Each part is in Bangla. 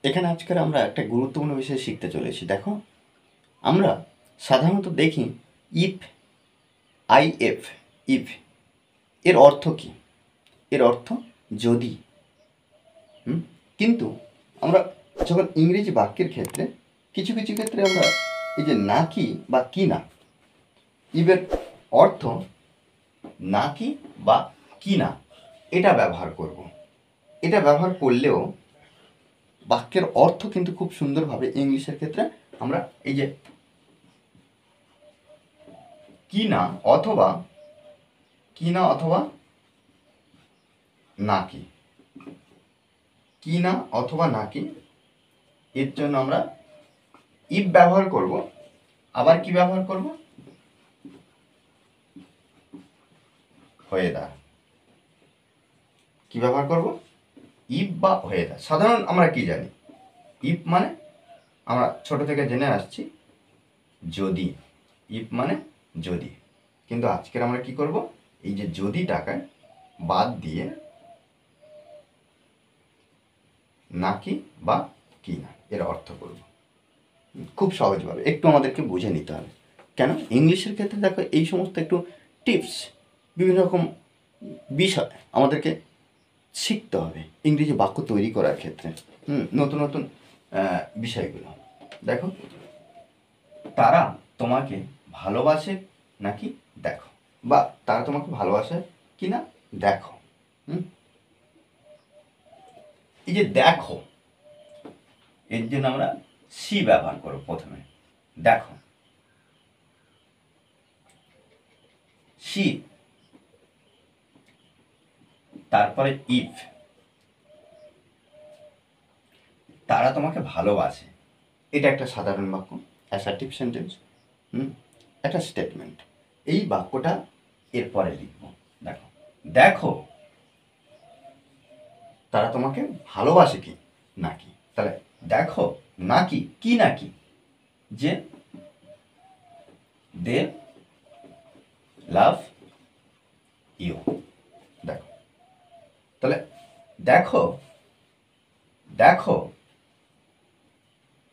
এখানে আজকের আমরা একটা গুরুত্বপূর্ণ বিষয় শিখতে চলেছি। দেখো, আমরা সাধারণত দেখি ইফ, আইএফ, ইফ এর অর্থ কী? এর অর্থ যদি। কিন্তু আমরা যখন ইংরেজি বাক্যের ক্ষেত্রে কিছু কিছু ক্ষেত্রে আমরা এই যে না কি বা কি না, ইফের অর্থ না কি বা কি না এটা ব্যবহার করব। এটা ব্যবহার করলেও বাক্যের অর্থ কিন্তু খুব সুন্দরভাবে ইংলিশের ক্ষেত্রে আমরা এই যে কি না অথবা না কি, কি না অথবা না কি, এর জন্য আমরা ইফ ব্যবহার করব। আবার কি ব্যবহার করব? ওয়েদার। কি ব্যবহার করব? ইফ বা ওয়েদার। সাধারণ আমরা কি জানি? ইফ মানে আমরা ছোট থেকে জেনে আসছি যদি। ইফ মানে যদি। কিন্তু আজকের আমরা কি করব? এই যে যদি টাকায় বাদ দিয়ে নাকি বা কি না এর অর্থ করব। খুব সহজভাবে একটু আমাদেরকে বুঝে নিতে হবে। কেন? ইংলিশের ক্ষেত্রে দেখো এই সমস্ত একটু টিপস, বিভিন্ন রকম বিষয় আমাদেরকে শিখতে হবে ইংরেজি বাক্য তৈরি করার ক্ষেত্রে। নতুন নতুন বিষয়গুলো। দেখো, তারা তোমাকে ভালোবাসে নাকি দেখো, বা তারা তোমাকে ভালোবাসে কি না দেখো। এই যে দেখো, এর জন্য আমরা সি ব্যবহার করব প্রথমে। দেখো, সি, তারপরে ইফ। তারা তোমাকে ভালোবাসে, এটা একটা সাধারণ বাক্য, অ্যাসার্টিভ সেন্টেন্স, একটা স্টেটমেন্ট। এই বাক্যটা এরপরে লিখব। দেখো, দেখো তারা তোমাকে ভালোবাসে কি নাকি। তাহলে দেখো নাকি কি নাকি, যে দে লাভ ইউ। দেখো, তাহলে দেখো, দেখো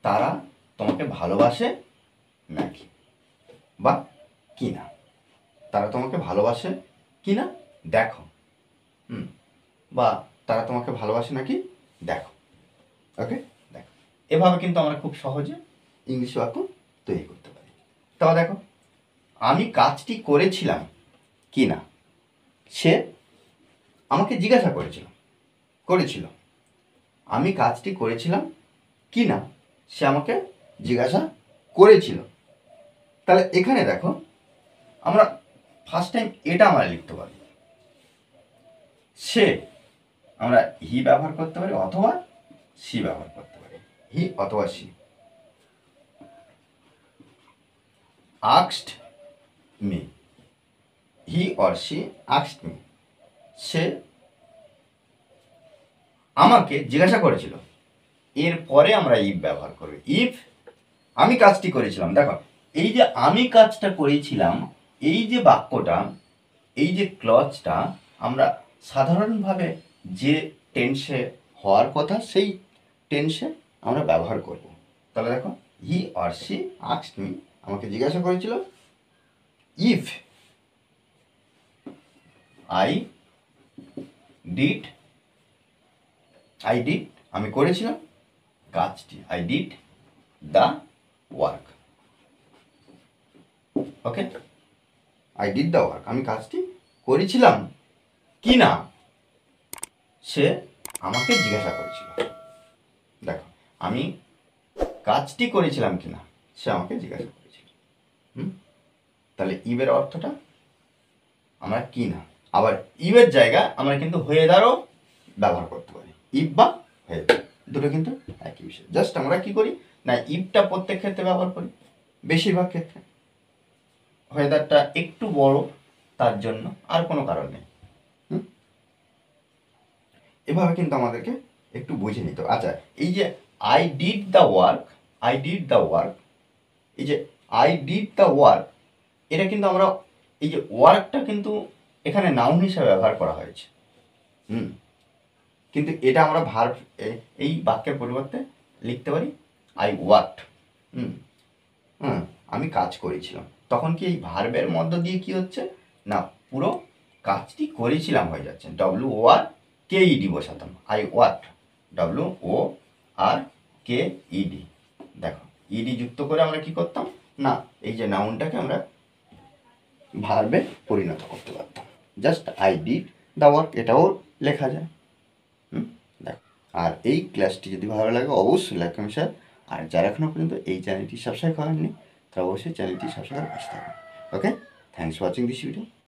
তারা তোমাকে ভালোবাসে নাকি বা কি না। তারা তোমাকে ভালোবাসে কি না দেখো, বা তারা তোমাকে ভালোবাসে নাকি দেখো। ওকে, দেখো, এভাবে কিন্তু আমরা খুব সহজে ইংলিশ বাক্য তৈরি করতে পারি। তবে দেখো, আমি কাজটি করেছিলাম কি না, সে আমাকে জিজ্ঞাসা করেছিল। আমি কাজটি করেছিলাম কি না, সে আমাকে জিজ্ঞাসা করেছিল। তাহলে এখানে দেখো, আমরা ফার্স্ট টাইম এটা আমরা লিখতে পারি। সে, আমরা হি ব্যবহার করতে পারি অথবা সি ব্যবহার করতে পারি। হি অথবা she. Asked me, he or she asked me. সে আমাকে জিজ্ঞাসা করেছিল। এরপরে আমরা ইফ ব্যবহার করব। ইফ আমি কাজটি করেছিলাম। দেখো, এই যে আমি কাজটা করেছিলাম, এই যে বাক্যটা, এই যে ক্লজটা আমরা সাধারণভাবে যে টেন্সে হওয়ার কথা সেই টেন্সে আমরা ব্যবহার করব। তাহলে দেখো, হি অর সি আস্কড মি, আমাকে জিজ্ঞাসা করেছিল। ইফ আই ডিড, আমি করেছিলাম কাজটি। I did the work. Okay, I did the work, আমি কাজটি করেছিলাম কি না, সে আমাকে জিজ্ঞাসা করেছিল। দেখো, আমি কাজটি করেছিলাম কি না, সে আমাকে জিজ্ঞাসা করেছিল। তাহলে ইভের অর্থটা আমরা কি না। আবার ইভের জায়গায় আমরা কিন্তু ওয়েদারও ব্যবহার করতে পারি। ইফ বা ওয়েদার দুটো কিন্তু একই বিষয়। জাস্ট আমরা কি করি না, ইফটা প্রত্যেক ক্ষেত্রে ব্যবহার করি, বেশিরভাগ ক্ষেত্রে। ওয়েদারটা একটু বড়, তার জন্য, আর কোনো কারণ নেই। এভাবে কিন্তু আমাদেরকে একটু বুঝে নিতে হবে। আচ্ছা, এই যে আই ডিড দ্য ওয়ার্ক, এই যে আই ডিড দ্য ওয়ার্ক, এটা কিন্তু আমরা এই যে ওয়ার্কটা কিন্তু এখানে নাউন হিসাবে ব্যবহার করা হয়েছে। কিন্তু এটা আমরা ভার্ব, এই বাক্যের পরিবর্তে লিখতে পারি আই ওয়ার্কড। হুম হুম আমি কাজ করেছিলাম। তখন কি এই ভার্বের মধ্য দিয়ে কি হচ্ছে না, পুরো কাজটি করেছিলাম হয়ে যাচ্ছে। WORKED বসাতাম, আই ওয়ার্কড, WORKED। দেখো ইডি যুক্ত করে আমরা কি করতাম না, এই যে নাউনটাকে আমরা ভার্বে পরিণত করতে পারতাম। Just I did the work, এটাও লেখা যায়। দেখো, আর এই ক্লাসটি যদি ভালো লাগে অবশ্যই লাইক কমেন্ট শেয়ার। আর যারা এখনও পর্যন্ত এই চ্যানেলটি সাবস্ক্রাইব করেননি তারা অবশ্যই চ্যানেলটি সাবস্ক্রাইব করে পাশে থাকবেন। Okay, thanks for watching this video.